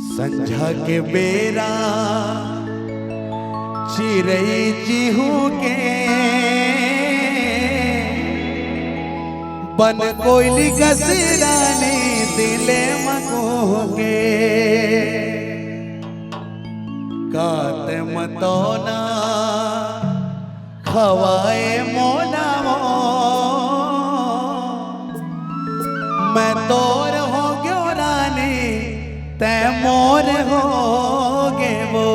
संझा के बेरा चिरई चिहू के बन कोयली गसरानी दिले मगोगे काते मतोना खवाए मोना मैं तोर हो गयो रानी तै मोर होगे वो।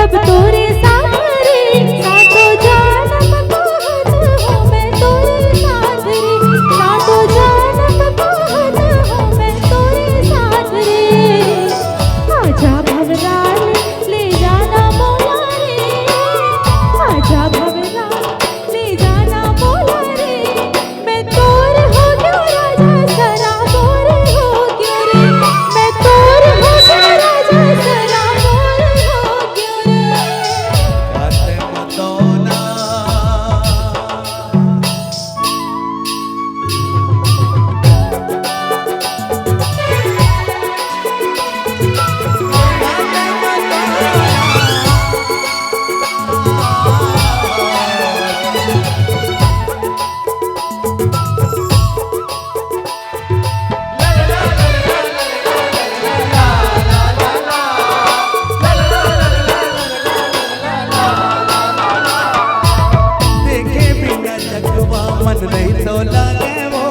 अब तोरे सामने सातो जानम कहत हो मैं तोरे साथ रे, सातो जानम कहत हो मैं तोरे साथ रे। आजा भवराल ले जाना मोला रे, आजा भवराल ले जाना मोला रे। मैं तोर हो गयो राजा सरा मोर हो गयो रे, मैं तोर हो गयो राजा सरा मोर हो गयो रे। मन नहीं तो लागे वो,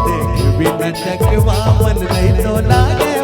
देख बिना चकवा मन नहीं तो लागे